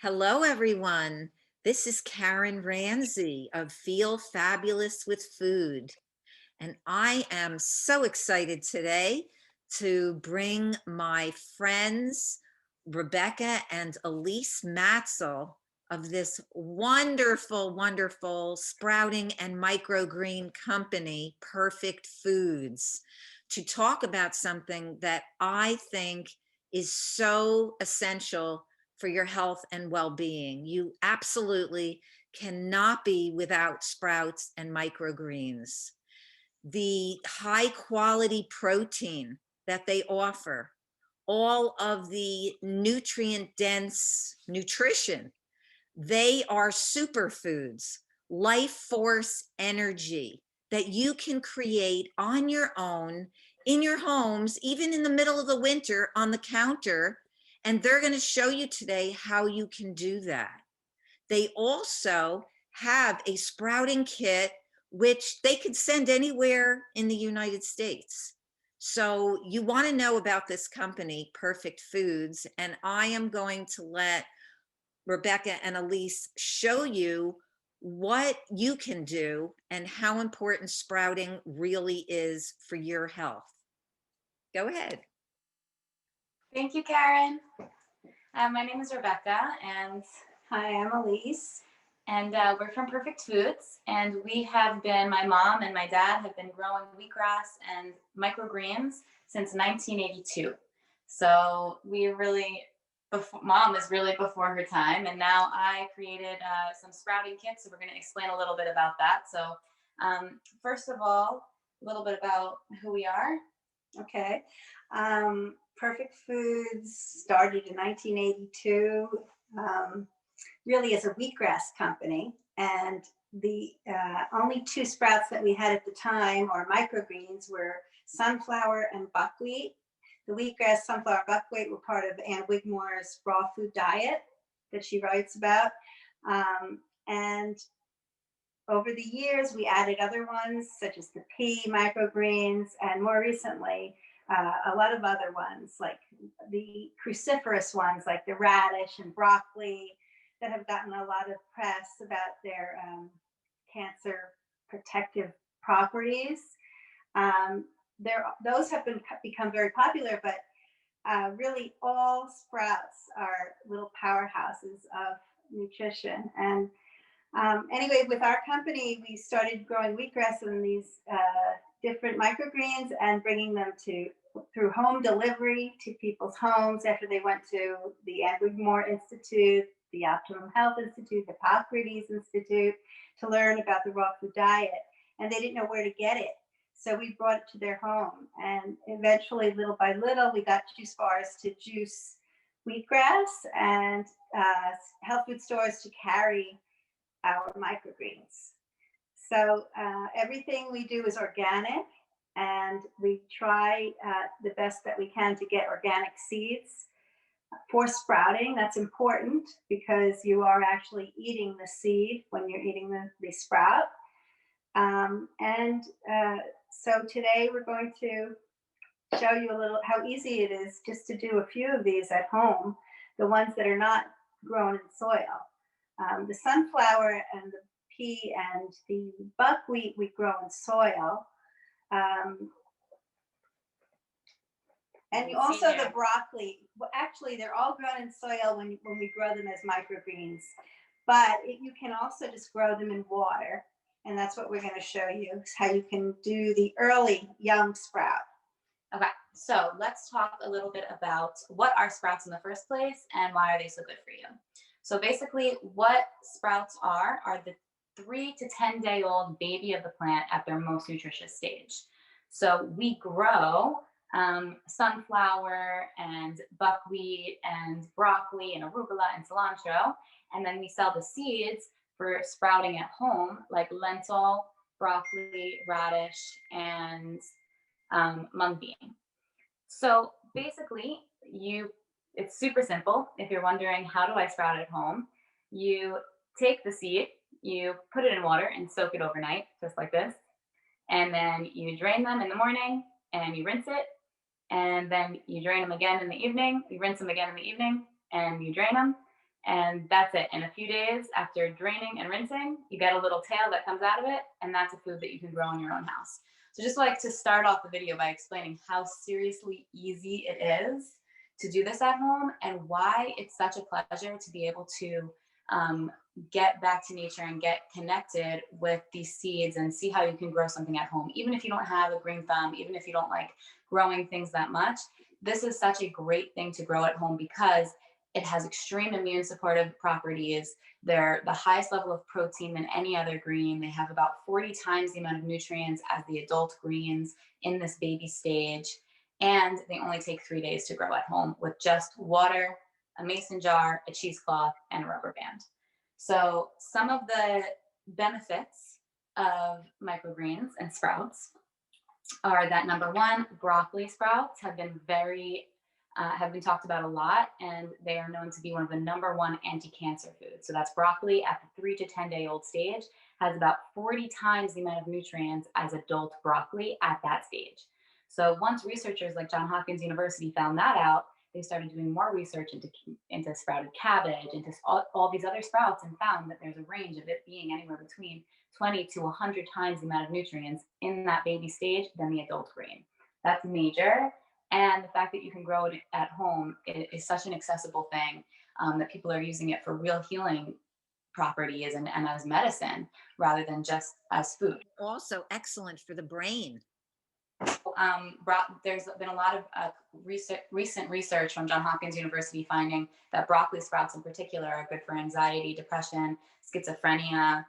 Hello, everyone. This is Karen Ramsey of Feel Fabulous with Food. And I am so excited today to bring my friends, Rebecca and Alyse Matsil of this wonderful, wonderful sprouting and microgreen company, Perfect Foods, to talk about something that I think is so essential for your health and well-being. You absolutely cannot be without sprouts and microgreens. The high quality protein that they offer, all of the nutrient dense nutrition, they are superfoods, life force energy that you can create on your own in your homes, even in the middle of the winter on the counter. And they're going to show you today how you can do that. They also have a sprouting kit, which they could send anywhere in the United States. So you want to know about this company, Perfect Foods, and I am going to let Rebecca and Alyse show you what you can do and how important sprouting really is for your health. Go ahead. Thank you, Karen. My name is Rebecca, and hi, I'm Alyse. And we're from Perfect Foods, and my mom and my dad have been growing wheatgrass and microgreens since 1982. So mom is really before her time, and now I created some sprouting kits, so we're going to explain a little bit about that. So first of all, a little bit about who we are. Okay. Perfect Foods started in 1982, really as a wheatgrass company. And the only two sprouts that we had at the time, or microgreens, were sunflower and buckwheat. The wheatgrass, sunflower, buckwheat were part of Ann Wigmore's raw food diet that she writes about. And over the years, we added other ones, such as the pea microgreens, and more recently, a lot of other ones, like the cruciferous ones, like the radish and broccoli, that have gotten a lot of press about their cancer protective properties. Those have become very popular, but really all sprouts are little powerhouses of nutrition. And anyway, with our company, we started growing wheatgrass and these different microgreens and bringing them through home delivery to people's homes after they went to the Ann Wigmore Institute, the Optimum Health Institute, the Hippocrates Institute, to learn about the raw food diet. And they didn't know where to get it. So we brought it to their home. And eventually, little by little, we got juice bars to juice wheatgrass, and health food stores to carry our microgreens. So everything we do is organic, and we try the best that we can to get organic seeds for sprouting. That's important because you are actually eating the seed when you're eating the sprout. So today we're going to show you a little how easy it is just to do a few of these at home, the ones that are not grown in soil. The sunflower and the pea and the buckwheat we grow in soil. And also the broccoli. Well, actually, they're all grown in soil when we grow them as microgreens. But you can also just grow them in water. And that's what we're going to show you, how you can do the early young sprout. Okay, so let's talk a little bit about what are sprouts in the first place and why are they so good for you. So basically what sprouts are the 3 to 10 day old baby of the plant at their most nutritious stage. So we grow sunflower and buckwheat and broccoli and arugula and cilantro, and then we sell the seeds for sprouting at home, like lentil, broccoli, radish, and mung bean. So basically, it's super simple. If you're wondering, how do I sprout at home? You take the seed, you put it in water and soak it overnight, just like this. And then you drain them in the morning and you rinse it. And then you drain them again in the evening. You rinse them again in the evening and you drain them. And that's it. In a few days after draining and rinsing, you get a little tail that comes out of it, and that's a food that you can grow in your own house. So just like to start off the video by explaining how seriously easy it is to do this at home and why it's such a pleasure to be able to get back to nature and get connected with these seeds and see how you can grow something at home. Even if you don't have a green thumb, even if you don't like growing things that much, this is such a great thing to grow at home because it has extreme immune supportive properties. They're the highest level of protein than any other green. They have about 40 times the amount of nutrients as the adult greens in this baby stage. And they only take 3 days to grow at home with just water, a mason jar, a cheesecloth, and a rubber band. So some of the benefits of microgreens and sprouts are that number one, broccoli sprouts have been talked about a lot, and they are known to be one of the number one anti-cancer foods. So that's broccoli at the 3 to 10 day old stage has about 40 times the amount of nutrients as adult broccoli at that stage. So once researchers like Johns Hopkins University found that out, they started doing more research into sprouted cabbage, into all these other sprouts, and found that there's a range of it being anywhere between 20 to 100 times the amount of nutrients in that baby stage than the adult grain. That's major. And the fact that you can grow it at home is such an accessible thing that people are using it for real healing properties and as medicine rather than just as food. Also excellent for the brain. There's been a lot of recent research from Johns Hopkins University finding that broccoli sprouts in particular are good for anxiety, depression, schizophrenia,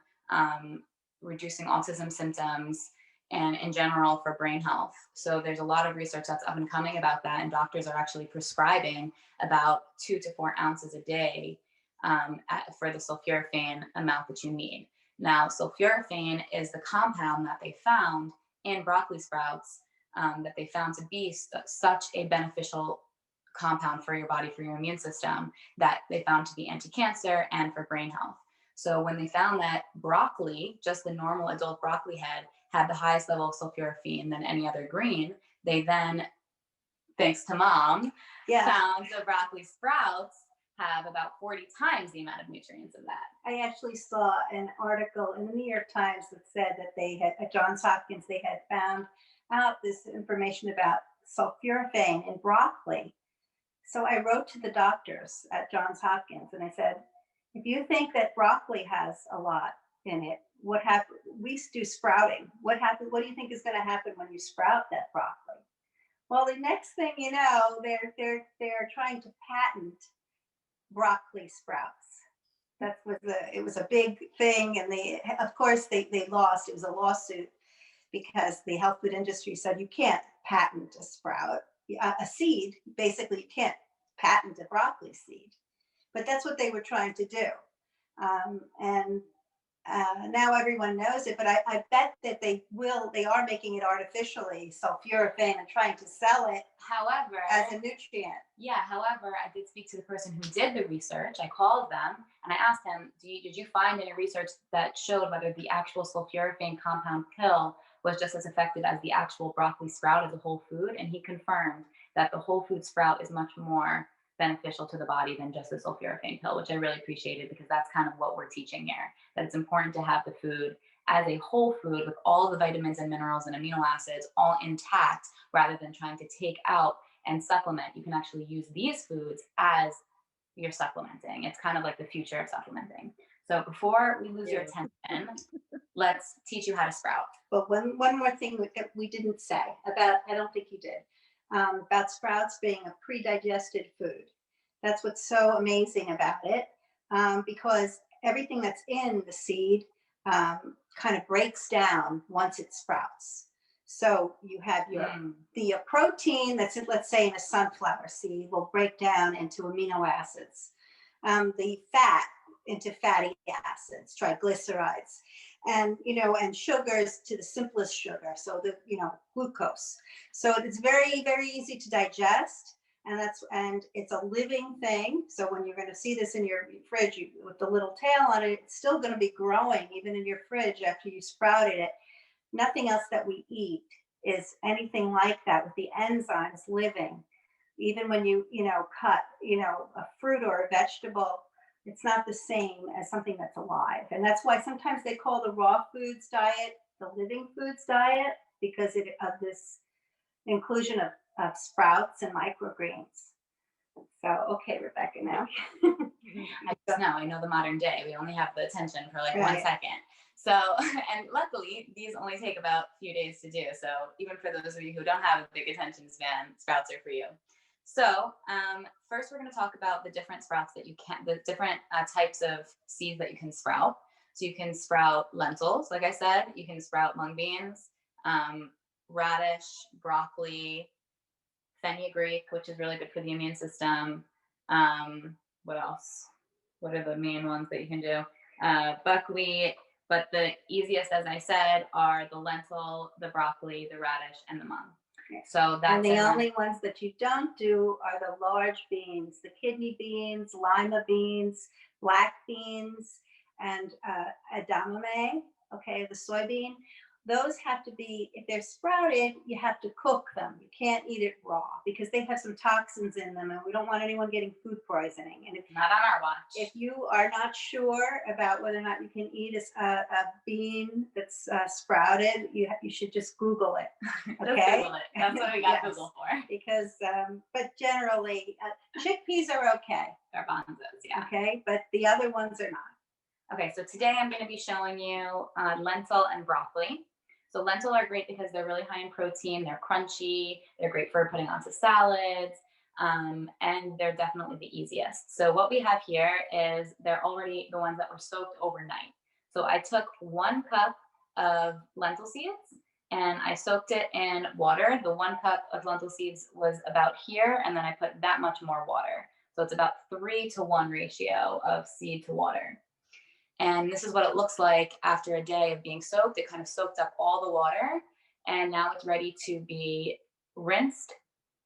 reducing autism symptoms, and in general for brain health. So there's a lot of research that's up and coming about that, and doctors are actually prescribing about 2 to 4 ounces a day for the sulforaphane amount that you need. Now, sulforaphane is the compound that they found in broccoli sprouts that they found to be such a beneficial compound for your body, for your immune system, that they found to be anti-cancer and for brain health. So when they found that broccoli, just the normal adult broccoli head, had the highest level of sulforaphane than any other green, they then, thanks to mom, found the broccoli sprouts have about 40 times the amount of nutrients of that. I actually saw an article in the New York Times that said that they had, at Johns Hopkins, they had found out this information about sulforaphane in broccoli. So I wrote to the doctors at Johns Hopkins and I said, if you think that broccoli has a lot in it, what happened? We do sprouting. What happened? What do you think is going to happen when you sprout that broccoli? Well, the next thing you know, they're trying to patent broccoli sprouts. It was a big thing, and of course they lost. It was a lawsuit because the health food industry said you can't patent a sprout, a seed. Basically, you can't patent a broccoli seed. But that's what they were trying to do, and now everyone knows it. But I bet that they are making it artificially, sulforaphane, and trying to sell it. However, as a nutrient. Yeah. However, I did speak to the person who did the research. I called them and I asked him, "Did you find any research that showed whether the actual sulforaphane compound pill was just as effective as the actual broccoli sprout as a whole food?" And he confirmed that the whole food sprout is much more beneficial to the body than just the sulforaphane pill, which I really appreciated because that's kind of what we're teaching here, that it's important to have the food as a whole food with all the vitamins and minerals and amino acids all intact rather than trying to take out and supplement. You can actually use these foods as you're supplementing. It's kind of like the future of supplementing. So before we lose your attention, let's teach you how to sprout. But one more thing that we didn't say about, I don't think you did, about sprouts being a pre-digested food. That's what's so amazing about it, because everything that's in the seed kind of breaks down once it sprouts. So you have the protein that's in, let's say, in a sunflower seed will break down into amino acids, the fat into fatty acids, triglycerides, and sugars to the simplest sugar, so the glucose. So it's very, very easy to digest, and it's a living thing. So when you're going to see this in your fridge with the little tail on it, it's still going to be growing even in your fridge after you sprouted it. Nothing else that we eat is anything like that, with the enzymes living. Even when you cut a fruit or a vegetable, it's not the same as something that's alive. And that's why sometimes they call the raw foods diet the living foods diet, because of this inclusion of sprouts and microgreens. So, okay, Rebecca, now. I know the modern day. We only have the attention for like 1 second. So, and luckily, these only take about a few days to do. So, even for those of you who don't have a big attention span, sprouts are for you. So, first, we're going to talk about the different sprouts that you can, the different types of seeds that you can sprout. So, you can sprout lentils, like I said. You can sprout mung beans, radish, broccoli, fenugreek, which is really good for the immune system. What else? What are the main ones that you can do? Buckwheat, but the easiest, as I said, are the lentil, the broccoli, the radish, and the mung. So that's and the only ones that you don't do are the large beans, the kidney beans, lima beans, black beans, and edamame, okay, the soybean. Those have to be, if they're sprouted, you have to cook them. You can't eat it raw because they have some toxins in them, and we don't want anyone getting food poisoning. And not on our watch. If you are not sure about whether or not you can eat a bean that's sprouted, you should just Google it. Okay, just Google it. That's what we got yes. Google for. Because, but generally, chickpeas are okay. Garbanzos, yeah. Okay, but the other ones are not. Okay, so today I'm going to be showing you lentil and broccoli. So lentil are great because they're really high in protein, they're crunchy, they're great for putting onto salads, and they're definitely the easiest. So what we have here is they're already the ones that were soaked overnight. So I took 1 cup of lentil seeds and I soaked it in water. The 1 cup of lentil seeds was about here, and then I put that much more water. So it's about 3-to-1 ratio of seed to water. And this is what it looks like after a day of being soaked. It kind of soaked up all the water, and now it's ready to be rinsed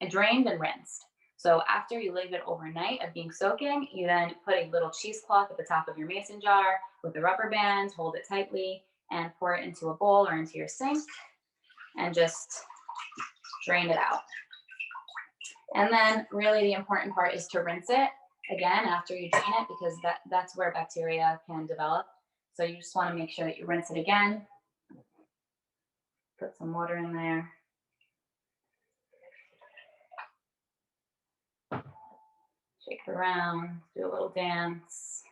and drained and rinsed. So after you leave it overnight of being soaking, you then put a little cheesecloth at the top of your mason jar with a rubber band, hold it tightly, and pour it into a bowl or into your sink, and just drain it out. And then really the important part is to rinse it again after you drain it, because that's where bacteria can develop. So you just want to make sure that you rinse it again. Put some water in there. Shake it around, do a little dance.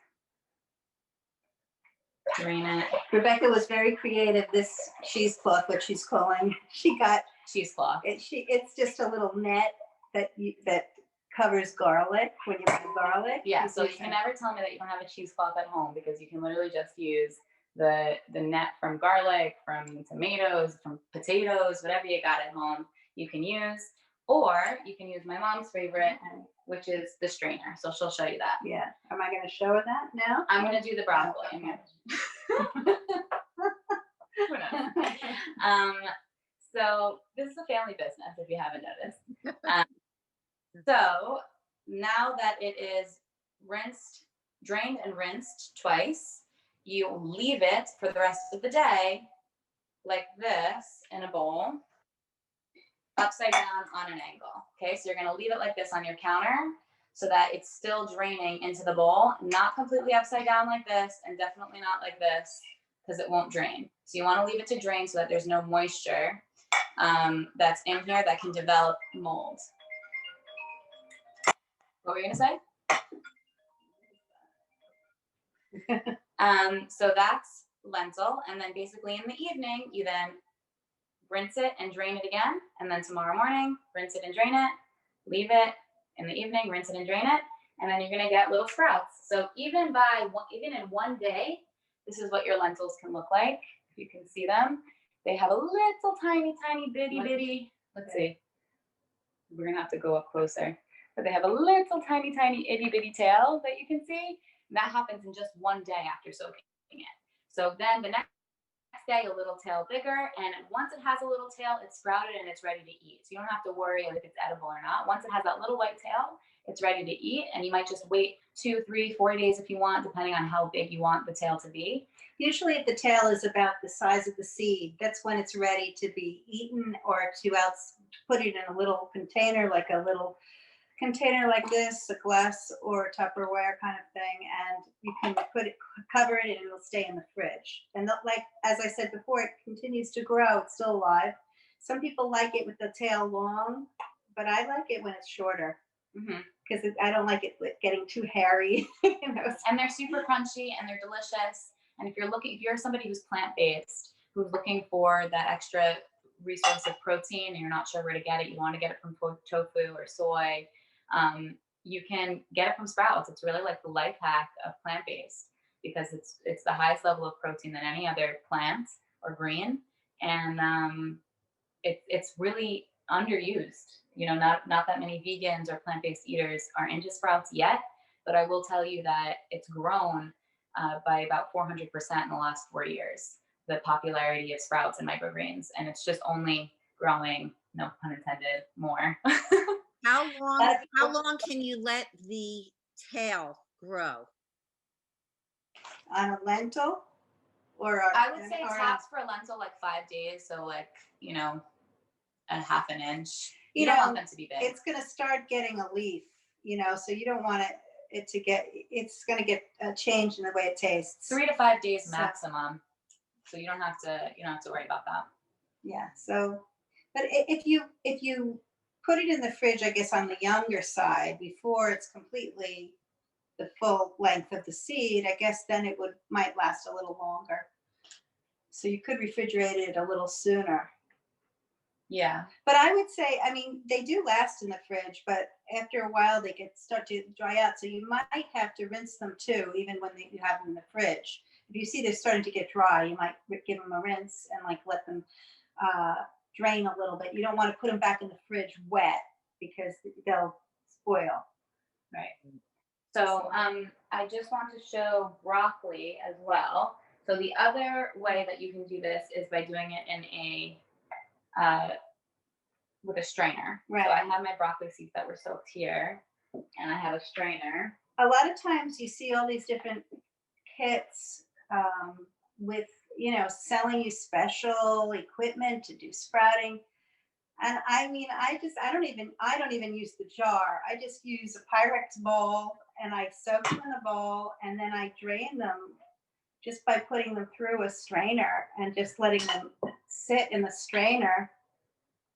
Drain it. Rebecca was very creative. This cheesecloth, what she's calling, she got cheesecloth. It's just a little net that covers garlic when you buy garlic. Yeah, so you can never tell me that you don't have a cheesecloth at home, because you can literally just use the net from garlic, from tomatoes, from potatoes, whatever you got at home, you can use. Or you can use my mom's favorite, which is the strainer. So she'll show you that. Yeah. Am I going to show her that now? I'm going to do the broccoli. So this is a family business, if you haven't noticed. So now that it is rinsed, drained and rinsed twice, you leave it for the rest of the day like this in a bowl, upside down on an angle. Okay, so you're going to leave it like this on your counter so that it's still draining into the bowl, not completely upside down like this, and definitely not like this, because it won't drain. So you want to leave it to drain so that there's no moisture that's in here that can develop mold. What were you going to say? So that's lentil. And then basically in the evening, you then rinse it and drain it again. And then tomorrow morning, rinse it and drain it, leave it in the evening, rinse it and drain it. And then you're going to get little sprouts. So even in one day, this is what your lentils can look like. If you can see them, they have a little tiny bitty. Let's see. We're going to have to go up closer. But they have a little tiny itty bitty tail that you can see. And that happens in just one day after soaking it. So then the next day, a little tail bigger. And once it has a little tail, it's sprouted and it's ready to eat. So you don't have to worry if it's edible or not. Once it has that little white tail, it's ready to eat. And you might just wait 2, 3, 4 days if you want, depending on how big you want the tail to be. Usually if the tail is about the size of the seed, that's when it's ready to be eaten, or to put it in a little container, like a little container like this, a glass or a Tupperware kind of thing, and you can cover it and it'll stay in the fridge. And like, as I said before, it continues to grow. It's still alive. Some people like it with the tail long, but I like it when it's shorter because I don't like it getting too hairy. You know? And they're super crunchy and they're delicious. And if you're somebody who's plant-based, who's looking for that extra resource of protein and you're not sure where to get it, you want to get it from tofu or soy, you can get it from Sprouts. It's really like the life hack of plant-based because it's the highest level of protein than any other plant or green, and it's really underused. You know, not that many vegans or plant-based eaters are into Sprouts yet, but I will tell you that it's grown by about 400% in the last 4 years, the popularity of Sprouts and microgreens, and it's just only growing, no pun intended, more. How long can you let the tail grow? On a lentil? I would say tops for a lentil like 5 days, so like, you know, a half an inch. You don't want them to be big. It's going to start getting a leaf, you know, so you don't want it's going to get a change in the way it tastes. 3 to 5 days maximum. So you don't have to worry about that. Yeah. So, but if you put it in the fridge, I guess on the younger side before it's completely the full length of the seed, I guess then it might last a little longer. So you could refrigerate it a little sooner. Yeah. But I would say, I mean, they do last in the fridge, but after a while they start to dry out. So you might have to rinse them too, even when you have them in the fridge. If you see they're starting to get dry, you might give them a rinse and like let them drain a little bit. You don't want to put them back in the fridge wet because they'll spoil. Right. So I just want to show broccoli as well. So the other way that you can do this is by doing it in a with a strainer. Right. So I have my broccoli seeds that were soaked here, and I have a strainer. A lot of times you see all these different kits with, you know, selling you special equipment to do sprouting. And I mean, I don't even use the jar. I just use a Pyrex bowl and I soak them in a bowl and then I drain them just by putting them through a strainer and just letting them sit in the strainer,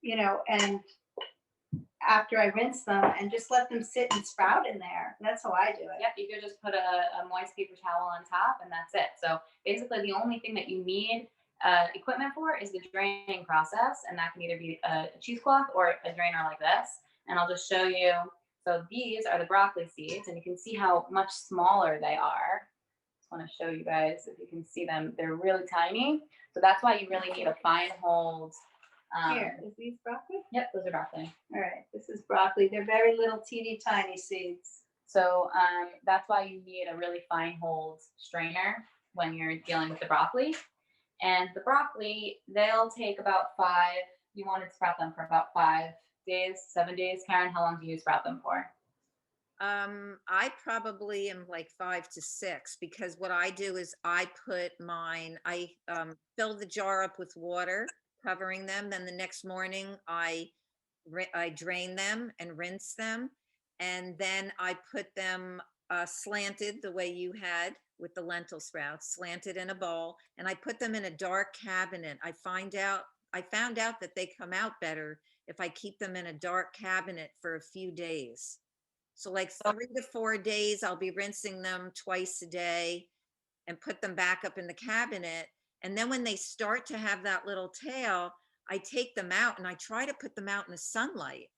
you know, and after I rinse them and just let them sit and sprout in there. That's how I do it. Yep, you could just put a moist paper towel on top and that's it. So basically the only thing that you need equipment for is the draining process, and that can either be a cheesecloth or a drainer like this. And I'll just show you. So these are the broccoli seeds, and you can see how much smaller they are. Just want to show you guys if you can see them. They're really tiny. So that's why you really need a fine hold. Here, is these broccoli? Yep, those are broccoli. All right, this is broccoli. They're very little, teeny tiny seeds. So that's why you need a really fine hold strainer when you're dealing with the broccoli. And the broccoli, they'll take about you want to sprout them for about 5 days, 7 days. Karen, how long do you sprout them for? I probably am like 5 to 6 because what I do is I fill the jar up with water, covering them. Then the next morning I drain them and rinse them. And then I put them slanted the way you had with the lentil sprouts, slanted in a bowl, and I put them in a dark cabinet. I found out that they come out better if I keep them in a dark cabinet for a few days. So like 3 to 4 days, I'll be rinsing them twice a day and put them back up in the cabinet. And then when they start to have that little tail, I take them out and I try to put them out in the sunlight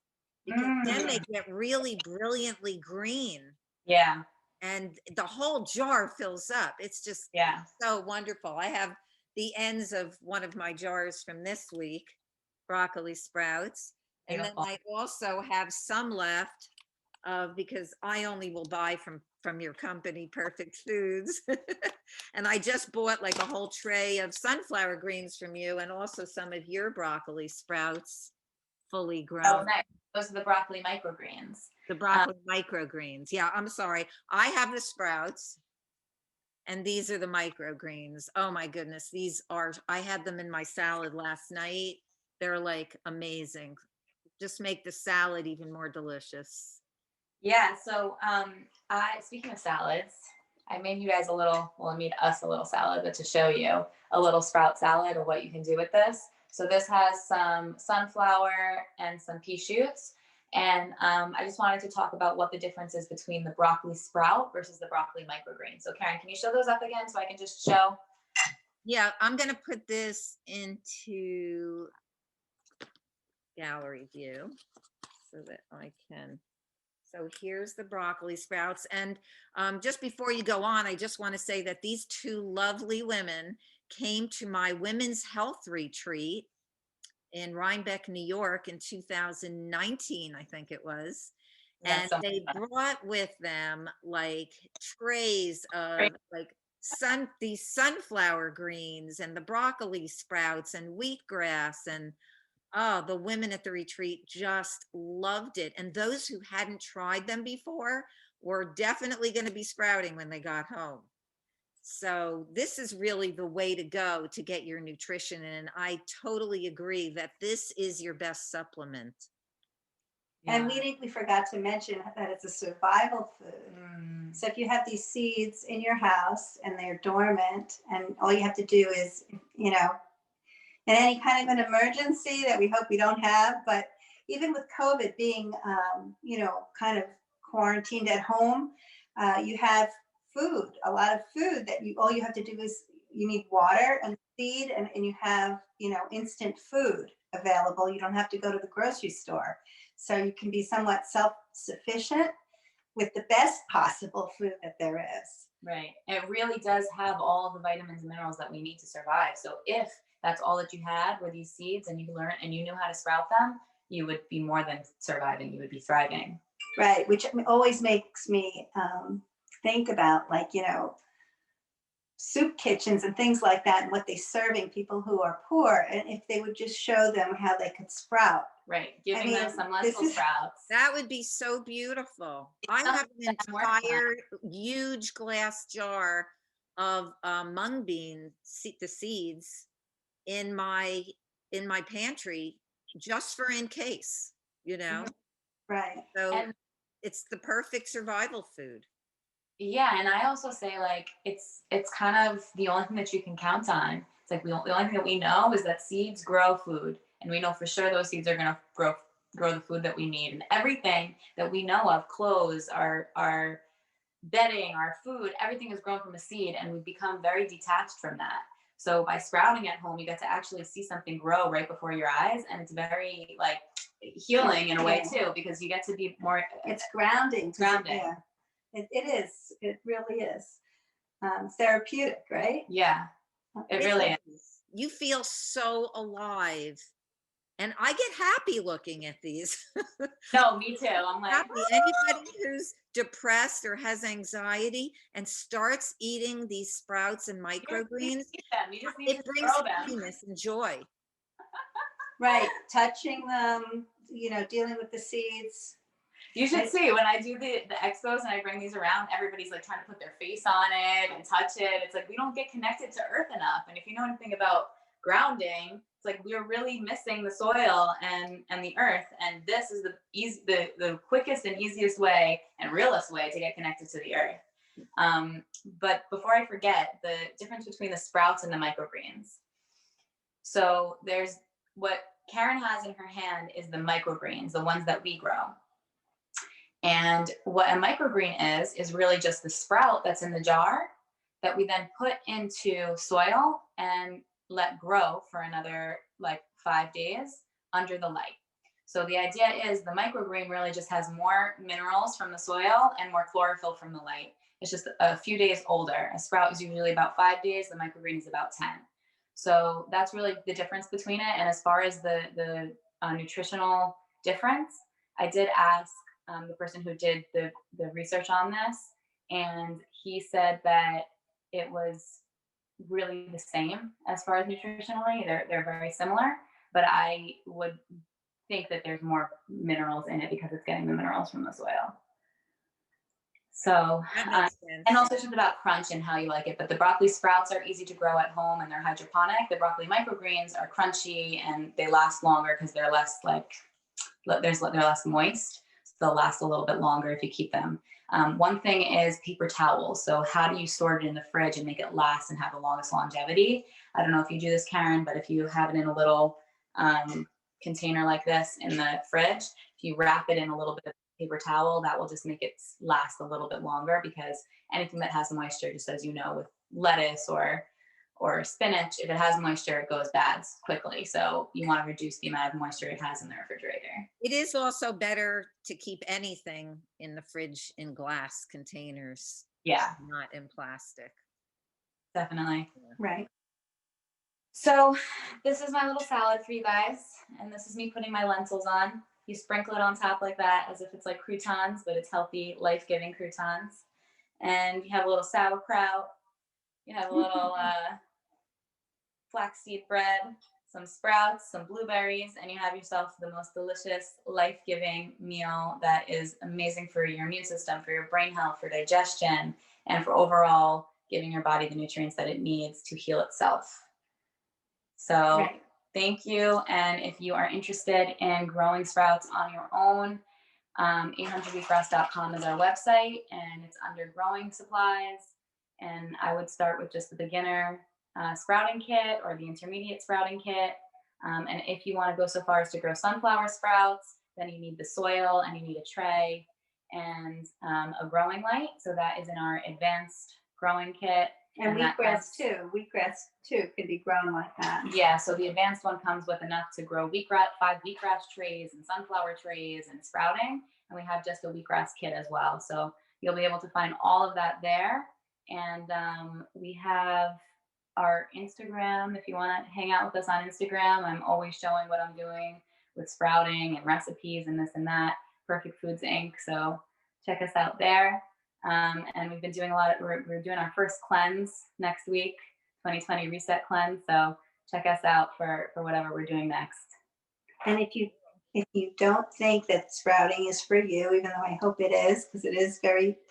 because then they get really brilliantly green. Yeah. And the whole jar fills up. It's just so wonderful. I have the ends of one of my jars from this week, broccoli sprouts. And then I also have some left because I only will buy from your company, Perfect Foods. And I just bought like a whole tray of sunflower greens from you and also some of your broccoli sprouts fully grown. Oh, nice. Those are the broccoli microgreens. The broccoli microgreens. Yeah, I'm sorry. I have the sprouts and these are the microgreens. Oh my goodness. I had them in my salad last night. They're like amazing. Just make the salad even more delicious. Yeah. So speaking of salads, I made you guys a little, well, I made us a little salad, but to show you a little sprout salad of what you can do with this. So this has some sunflower and some pea shoots. And I just wanted to talk about what the difference is between the broccoli sprout versus the broccoli microgreen. So Karen, can you show those up again so I can just show? Yeah, I'm going to put this into gallery view so that I can. So here's the broccoli sprouts. And just before you go on, I just want to say that these two lovely women came to my women's health retreat in Rhinebeck, New York in 2019, I think it was. And they brought with them like trays of like these sunflower greens and the broccoli sprouts and wheatgrass, and oh, the women at the retreat just loved it. And those who hadn't tried them before were definitely going to be sprouting when they got home. So this is really the way to go to get your nutrition. And I totally agree that this is your best supplement. And we forgot to mention that it's a survival food. So if you have these seeds in your house and they're dormant, and all you have to do is, you know, in any kind of an emergency that we hope we don't have, but even with COVID being, you know, kind of quarantined at home, you have food, a lot of food that all you have to do is you need water and seed, and you have, you know, instant food available. You don't have to go to the grocery store. So you can be somewhat self-sufficient with the best possible food that there is. Right. It really does have all the vitamins and minerals that we need to survive. So if that's all that you had were these seeds and you learned and you knew how to sprout them, you would be more than surviving, you would be thriving. Right, which always makes me think about, like, you know, soup kitchens and things like that, and what they're serving people who are poor, and if they would just show them how they could sprout. Right, giving them some lentil sprouts. That would be so beautiful. I have an entire huge glass jar of mung bean, the seeds, in my pantry, just for in case, you know. Right. So it's the perfect survival food. Yeah, and I also say, like, it's kind of the only thing that you can count on. It's like the only thing that we know is that seeds grow food, and we know for sure those seeds are going to grow the food that we need. And everything that we know of, clothes, our bedding, our food, everything is grown from a seed, and we've become very detached from that. So by sprouting at home, you get to actually see something grow right before your eyes, and it's very, like, healing in a way too, because you get to be more. It's grounding. It's grounding. Yeah. It is. It really is. Therapeutic, right? Yeah, it really is. You feel so alive. And I get happy looking at these. No, me too. I'm like, happy. Anybody who's depressed or has anxiety and starts eating these sprouts and microgreens, it brings happiness and joy. Right. Touching them, you know, dealing with the seeds. You should see when I do the expos and I bring these around, everybody's like trying to put their face on it and touch it. It's like we don't get connected to earth enough. And if you know anything about grounding, it's like we're really missing the soil and the earth. And this is the quickest and easiest way and realest way to get connected to the earth. But before I forget, the difference between the sprouts and the microgreens. So there's what Karen has in her hand is the microgreens, the ones that we grow. And what a microgreen is really just the sprout that's in the jar that we then put into soil and let grow for another like 5 days under the light. So the idea is the microgreen really just has more minerals from the soil and more chlorophyll from the light. It's just a few days older. A sprout is usually about 5 days. The microgreen is about 10. So that's really the difference between it. And as far as the nutritional difference, I did ask the person who did the research on this, and he said that it was really the same as far as nutritionally. They're very similar, but I would think that there's more minerals in it because it's getting the minerals from the soil. So, and also it's just about crunch and how you like it. But the broccoli sprouts are easy to grow at home and they're hydroponic. The broccoli microgreens are crunchy and they last longer because they're less they're less moist. So they'll last a little bit longer if you keep them. One thing is paper towels. So how do you store it in the fridge and make it last and have the longest longevity? I don't know if you do this, Karen, but if you have it in a little container like this in the fridge, if you wrap it in a little bit of paper towel, that will just make it last a little bit longer, because anything that has moisture, just as you know, with lettuce or spinach, if it has moisture, it goes bad quickly. So you want to reduce the amount of moisture it has in the refrigerator. It is also better to keep anything in the fridge in glass containers, Yeah, not in plastic. definitely. Right. So this is my little salad for you guys, and this is me putting my lentils on. You sprinkle it on top like that, as if it's like croutons, but it's healthy, life-giving croutons. And you have a little sauerkraut. You have a little flaxseed bread, some sprouts, some blueberries, and you have yourself the most delicious, life-giving meal that is amazing for your immune system, for your brain health, for digestion, and for overall giving your body the nutrients that it needs to heal itself. So Right. thank you. And if you are interested in growing sprouts on your own, 800wheatgrass.com is our website, and it's under growing supplies. And I would start with just the beginner sprouting kit or the intermediate sprouting kit. And if you want to go so far as to grow sunflower sprouts, then you need the soil and you need a tray and a growing light. So that is in our advanced growing kit. And wheatgrass too. Wheatgrass too could be grown like that. Yeah, so the advanced one comes with enough to grow 5 wheatgrass trays and sunflower trays and sprouting. And we have just a wheatgrass kit as well. So you'll be able to find all of that there. And we have our Instagram. If you want to hang out with us on Instagram, I'm always showing what I'm doing with sprouting and recipes and this and that. Perfect Foods Inc. So check us out there. And we've been doing we're doing our first cleanse next week, 2020 reset cleanse. So check us out for whatever we're doing next. And if you don't think that sprouting is for you, even though I hope it is, because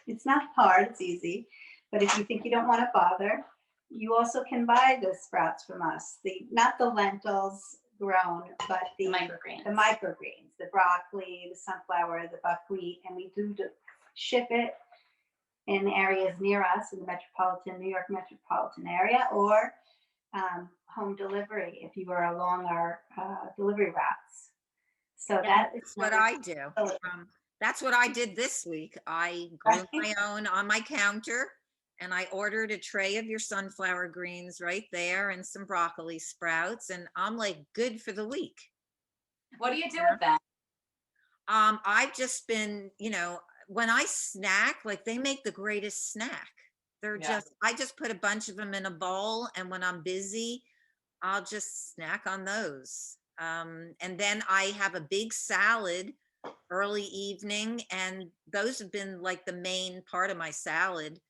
it's not hard, it's easy. But if you think you don't want to bother, you also can buy the sprouts from us. Not the lentils grown, but the microgreens. The microgreens, the broccoli, the sunflower, the buckwheat, and we do ship it in areas near us in the New York metropolitan area, or home delivery if you are along our delivery routes. So that's what I do. That's what I did this week. I grew my own on my counter, and I ordered a tray of your sunflower greens right there and some broccoli sprouts, and I'm like good for the week. What do you do with that? I've just been, when I snack, like they make the greatest snack. I just put a bunch of them in a bowl, and when I'm busy, I'll just snack on those. And then I have a big salad early evening, and those have been like the main part of my salad.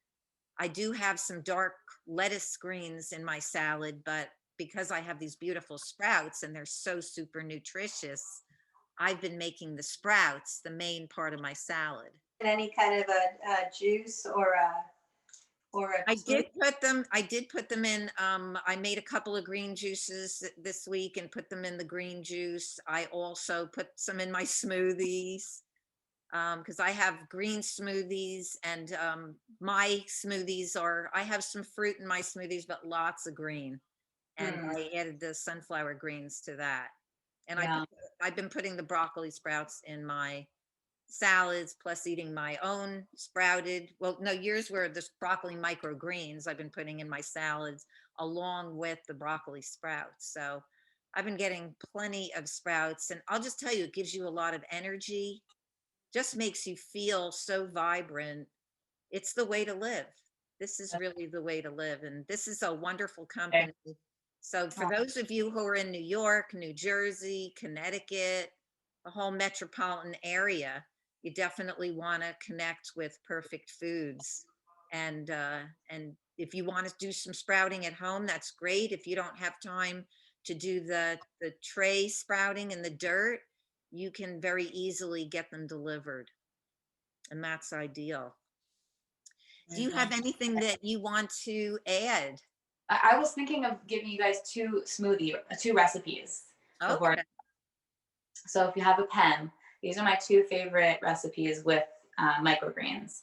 I do have some dark lettuce greens in my salad, but because I have these beautiful sprouts and they're so super nutritious, I've been making the sprouts the main part of my salad. Any kind of a juice or a I did put them in. I made a couple of green juices this week and put them in the green juice. I also put some in my smoothies because I have green smoothies, and my smoothies I have some fruit in my smoothies, but lots of green. And I added the sunflower greens to that. And I've been putting the broccoli sprouts in my salads, plus eating my own sprouted. Well, no, yours were the broccoli microgreens I've been putting in my salads along with the broccoli sprouts. So I've been getting plenty of sprouts, and I'll just tell you, it gives you a lot of energy, just makes you feel so vibrant. It's the way to live. This is really the way to live. And this is a wonderful company. So for those of you who are in New York, New Jersey, Connecticut, the whole metropolitan area, you definitely want to connect with Perfect Foods. And if you want to do some sprouting at home, that's great. If you don't have time to do the tray sprouting in the dirt, you can very easily get them delivered. And that's ideal. Do you have anything that you want to add? I was thinking of giving you guys two recipes. Okay. So if you have a pen, these are my two favorite recipes with microgreens.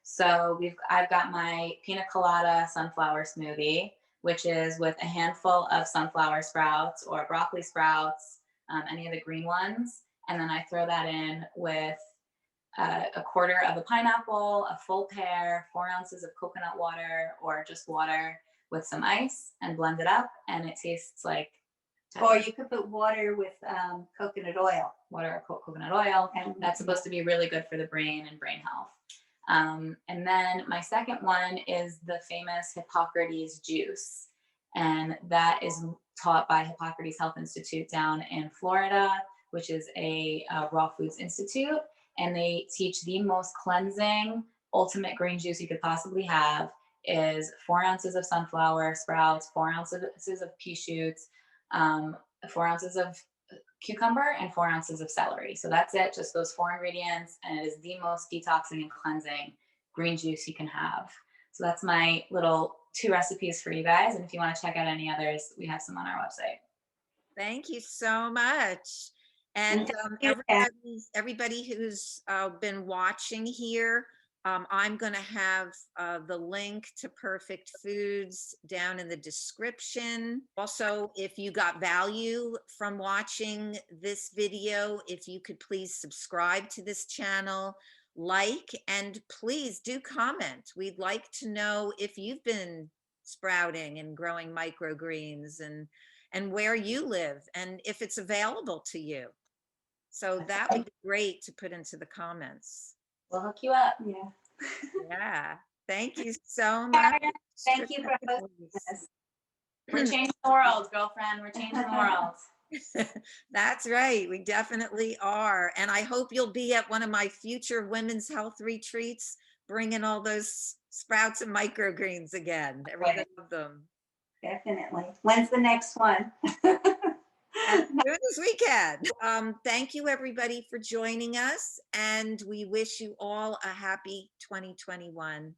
So I've got my pina colada sunflower smoothie, which is with a handful of sunflower sprouts or broccoli sprouts, any of the green ones. And then I throw that in with a quarter of a pineapple, a full pear, 4 ounces of coconut water or just water with some ice, and blend it up. And it tastes like Or you could put water with coconut oil. water or coconut oil. And That's supposed to be really good for the brain and brain health. And then my second one is the famous Hippocrates juice. And that is taught by Hippocrates Health Institute down in Florida, which is a raw foods institute. And they teach the most cleansing, ultimate green juice you could possibly have is 4 ounces of sunflower sprouts, 4 ounces of pea shoots, 4 ounces of cucumber, and 4 ounces of celery. So that's it, just those 4 ingredients. And it is the most detoxing and cleansing green juice you can have. So that's my little 2 recipes for you guys. And if you want to check out any others, we have some on our website. Thank you so much. And everybody who's been watching here, I'm going to have the link to Perfect Foods down in the description. Also, if you got value from watching this video, if you could please subscribe to this channel, like, and please do comment. We'd like to know if you've been sprouting and growing microgreens and where you live and if it's available to you. So that would be great to put into the comments. We'll hook you up. Yeah. Yeah. Thank you so much. Thank you for hosting us. We're changing the world, girlfriend. We're changing the world. That's right. We definitely are. And I hope you'll be at one of my future women's health retreats, bringing all those sprouts and microgreens again. Everybody love them. Definitely. When's the next one? As soon as we can. Thank you, everybody, for joining us. And we wish you all a happy 2021.